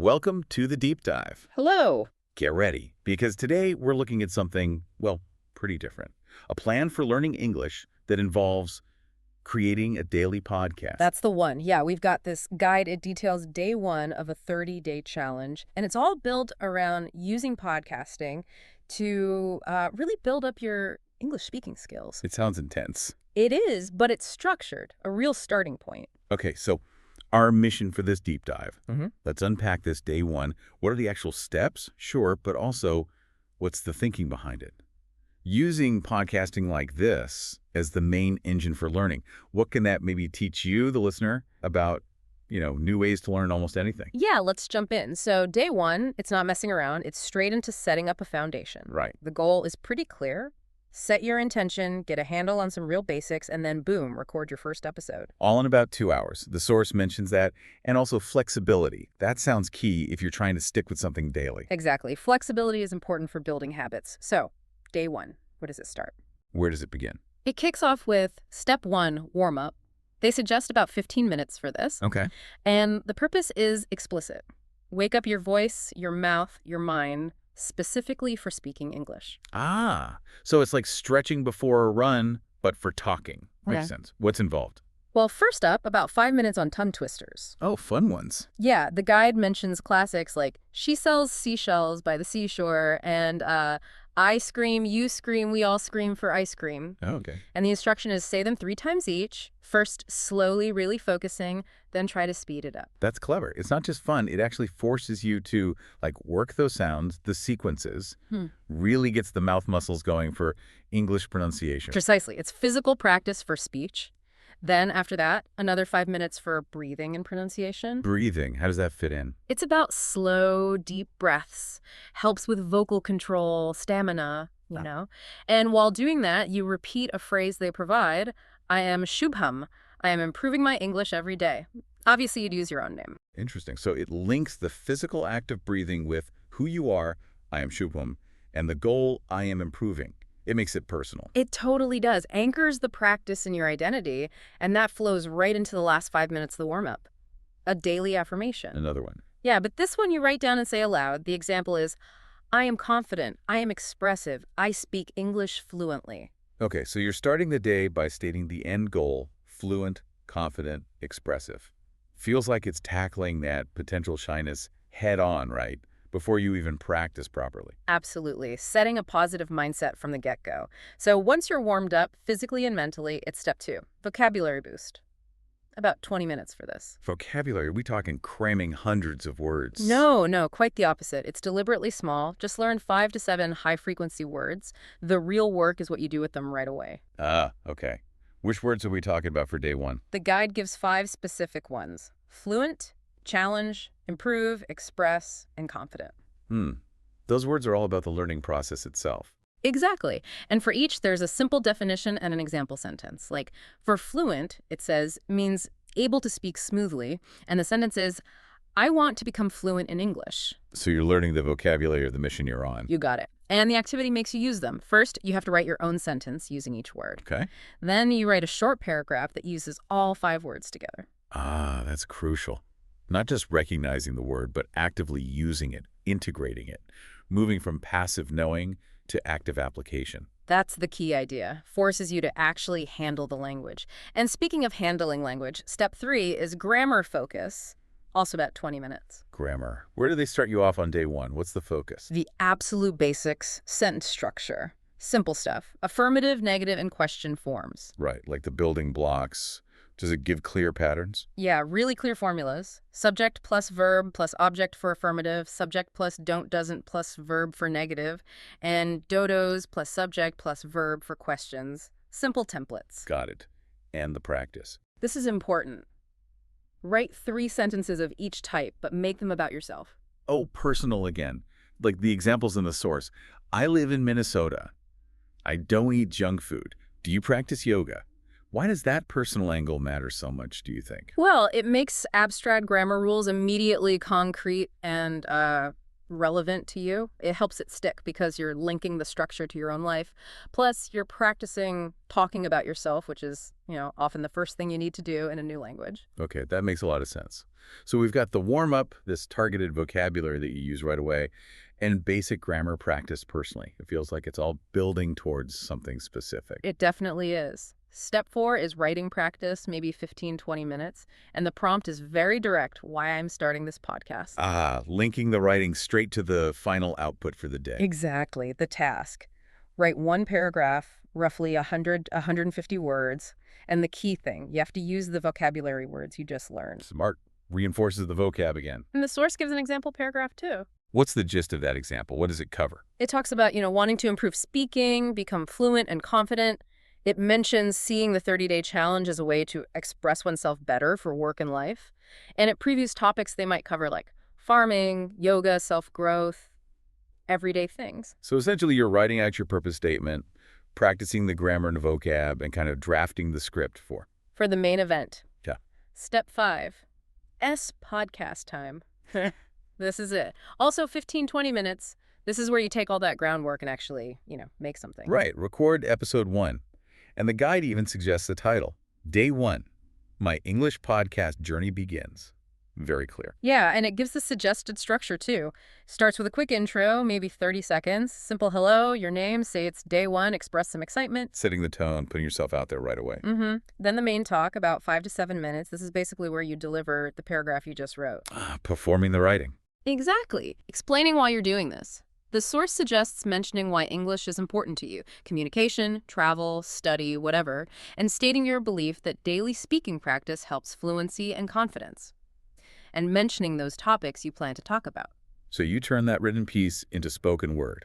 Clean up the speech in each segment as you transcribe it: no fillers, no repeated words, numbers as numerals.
Welcome to the Deep Dive. Hello. Get ready, because today we're looking at something, well, pretty different. A plan for learning English that involves creating a daily podcast. That's the one. Yeah, we've got this guide. It details day one of a 30-day challenge, and it's all built around using podcasting to really build up your English speaking skills. It sounds intense. It is, but it's structured, a real starting point. Okay, so our mission for this deep dive. Mm-hmm. Let's unpack this day one. What are the actual steps? Sure, but also what's the thinking behind it? Using podcasting like this as the main engine for learning, what can that maybe teach you, the listener, about, new ways to learn almost anything? Yeah, let's jump in. So day one, it's not messing around. It's straight into setting up a foundation. Right. The goal is pretty clear. Set your intention, get a handle on some real basics, and then boom, record your first episode. All in about 2 hours. The source mentions that. And also flexibility. That sounds key if you're trying to stick with something daily. Exactly. Flexibility is important for building habits. So, day one, where does it start? Where does it begin? It kicks off with step one, warm up. They suggest about 15 minutes for this. Okay. And the purpose is explicit. Wake up your voice, your mouth, your mind, specifically for speaking English. So it's like stretching before a run, but for talking. Makes Okay. sense. What's involved? Well, first up, about 5 minutes on tongue twisters. Oh, fun ones. Yeah, the guide mentions classics like "She sells seashells by the seashore" and "I scream, you scream, we all scream for ice cream." Oh, okay. And the instruction is say them 3 times each, first slowly, really focusing, then try to speed it up. That's clever. It's not just fun. It actually forces you to work those sounds, the sequences, really gets the mouth muscles going for English pronunciation. Precisely. It's physical practice for speech. Then after that, another 5 minutes for breathing and pronunciation. Breathing, how does that fit in? It's about slow, deep breaths. Helps with vocal control, stamina, you know. And while doing that, you repeat a phrase they provide. I am Shubham. I am improving my English every day. Obviously, you'd use your own name. Interesting. So it links the physical act of breathing with who you are, I am Shubham, and the goal, I am improving. It makes it personal. It totally does. Anchors the practice in your identity, and that flows right into the last 5 minutes of the warm-up. A daily affirmation. Another one. Yeah, but this one you write down and say aloud. The example is, I am confident, I am expressive, I speak English fluently. Okay, so you're starting the day by stating the end goal, fluent, confident, expressive. Feels like it's tackling that potential shyness head on, right? Before you even practice properly. Absolutely. Setting a positive mindset from the get-go. So once you're warmed up, physically and mentally, it's step 2, vocabulary boost. About 20 minutes for this. Vocabulary, are we talking cramming hundreds of words? No, quite the opposite. It's deliberately small. Just learn 5 to 7 high-frequency words. The real work is what you do with them right away. Okay. Which words are we talking about for day one? The guide gives 5 specific ones. Fluent, challenge, improve, express, and confident. Those words are all about the learning process itself. Exactly. And for each, there's a simple definition and an example sentence. Like, for fluent, it says, means able to speak smoothly. And the sentence is, I want to become fluent in English. So you're learning the vocabulary of the mission you're on. You got it. And the activity makes you use them. First, you have to write your own sentence using each word. Okay. Then you write a short paragraph that uses all 5 words together. That's crucial. Not just recognizing the word, but actively using it, integrating it, moving from passive knowing to active application. That's the key idea. Forces you to actually handle the language. And speaking of handling language, step 3 is grammar focus, also about 20 minutes. Grammar. Where do they start you off on day one? What's the focus? The absolute basics, sentence structure, simple stuff, affirmative, negative, and question forms. Right, like the building blocks. Does it give clear patterns? Yeah, really clear formulas. Subject plus verb plus object for affirmative, subject plus don't, doesn't plus verb for negative, and dodos plus subject plus verb for questions. Simple templates. Got it. And the practice. This is important. Write 3 sentences of each type, but make them about yourself. Oh, personal again. Like the examples in the source. I live in Minnesota. I don't eat junk food. Do you practice yoga? Why does that personal angle matter so much, do you think? Well, it makes abstract grammar rules immediately concrete and relevant to you. It helps it stick because you're linking the structure to your own life. Plus, you're practicing talking about yourself, which is, often the first thing you need to do in a new language. Okay, that makes a lot of sense. So we've got the warm-up, this targeted vocabulary that you use right away, and basic grammar practice personally. It feels like it's all building towards something specific. It definitely is. Step 4 is writing practice, maybe 15, 20 minutes. And the prompt is very direct, why I'm starting this podcast. Linking the writing straight to the final output for the day. Exactly, the task. Write one paragraph, roughly 100, 150 words. And the key thing, you have to use the vocabulary words you just learned. Smart. Reinforces the vocab again. And the source gives an example paragraph too. What's the gist of that example? What does it cover? It talks about, wanting to improve speaking, become fluent and confident. It mentions seeing the 30-day challenge as a way to express oneself better for work and life. And it previews topics they might cover like farming, yoga, self-growth, everyday things. So essentially you're writing out your purpose statement, practicing the grammar and vocab, and kind of drafting the script for the main event. Yeah. Step 5, podcast time. This is it. Also 15, 20 minutes. This is where you take all that groundwork and actually, make something. Right. Record episode 1. And the guide even suggests the title, Day 1, My English Podcast Journey Begins. Very clear. Yeah, and it gives the suggested structure too. Starts with a quick intro, maybe 30 seconds. Simple hello, your name, say it's day 1, express some excitement. Setting the tone, putting yourself out there right away. Then the main talk, about 5 to 7 minutes. This is basically where you deliver the paragraph you just wrote. Performing the writing. Exactly. Explaining why you're doing this. The source suggests mentioning why English is important to you, communication, travel, study, whatever, and stating your belief that daily speaking practice helps fluency and confidence, and mentioning those topics you plan to talk about. So you turn that written piece into spoken word.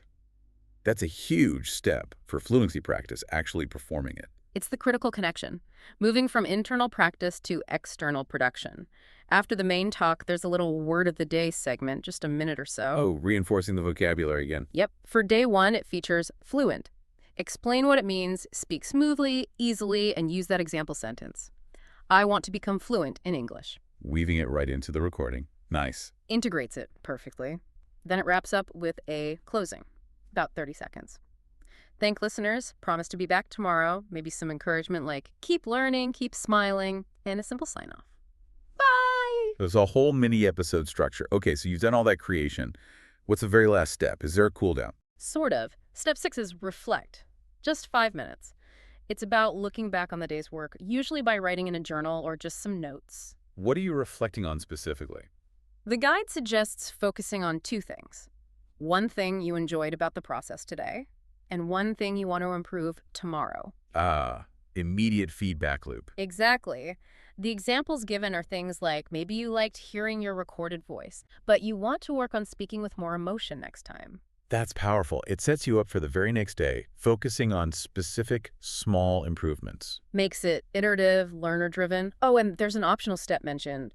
That's a huge step for fluency practice, actually performing it. It's the critical connection, moving from internal practice to external production. After the main talk, there's a little word of the day segment, just a minute or so. Oh, reinforcing the vocabulary again. Yep. For day 1, it features fluent. Explain what it means, speak smoothly, easily, and use that example sentence. I want to become fluent in English. Weaving it right into the recording. Nice. Integrates it perfectly. Then it wraps up with a closing, about 30 seconds. Thank listeners. Promise to be back tomorrow. Maybe some encouragement like keep learning, keep smiling, and a simple sign-off. Bye! There's a whole mini episode structure. Okay, so you've done all that creation. What's the very last step? Is there a cool down? Sort of. Step 6 is reflect. Just 5 minutes. It's about looking back on the day's work, usually by writing in a journal or just some notes. What are you reflecting on specifically? The guide suggests focusing on 2 things. One thing you enjoyed about the process today, and one thing you want to improve tomorrow. Immediate feedback loop. Exactly. The examples given are things like maybe you liked hearing your recorded voice, but you want to work on speaking with more emotion next time. That's powerful. It sets you up for the very next day, focusing on specific, small improvements. Makes it iterative, learner-driven. Oh, and there's an optional step mentioned,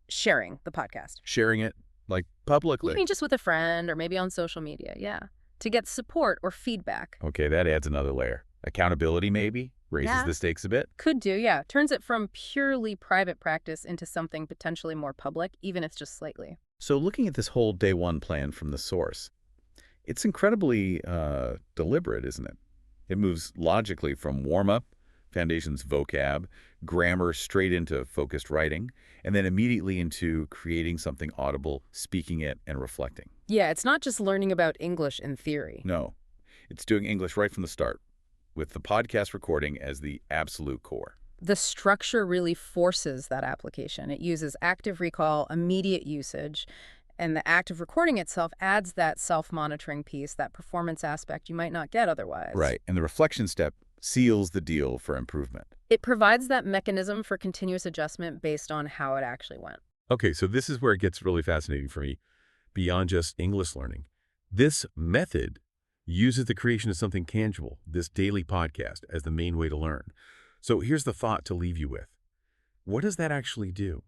sharing the podcast. Sharing it, like, publicly. You mean just with a friend or maybe on social media, yeah. To get support or feedback. Okay, that adds another layer. Accountability, maybe? Raises the stakes a bit? Could do, yeah. Turns it from purely private practice into something potentially more public, even if just slightly. So looking at this whole day 1 plan from the source, it's incredibly deliberate, isn't it? It moves logically from warm-up, foundations vocab, grammar straight into focused writing, and then immediately into creating something audible, speaking it, and reflecting. Yeah, it's not just learning about English in theory. No, it's doing English right from the start, with the podcast recording as the absolute core. The structure really forces that application. It uses active recall, immediate usage, and the act of recording itself adds that self-monitoring piece, that performance aspect you might not get otherwise. Right, and the reflection step seals the deal for improvement. It provides that mechanism for continuous adjustment based on how it actually went. Okay, so this is where it gets really fascinating for me, beyond just English learning. This method uses the creation of something tangible, this daily podcast, as the main way to learn. So here's the thought to leave you with. What does that actually do?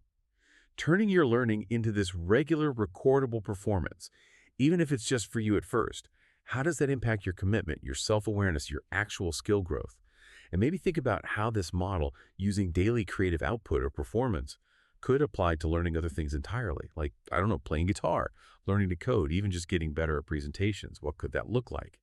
Turning your learning into this regular recordable performance, even if it's just for you at first, how does that impact your commitment, your self-awareness, your actual skill growth? And maybe think about how this model, using daily creative output or performance, could apply to learning other things entirely. Like, I don't know, playing guitar, learning to code, even just getting better at presentations. What could that look like?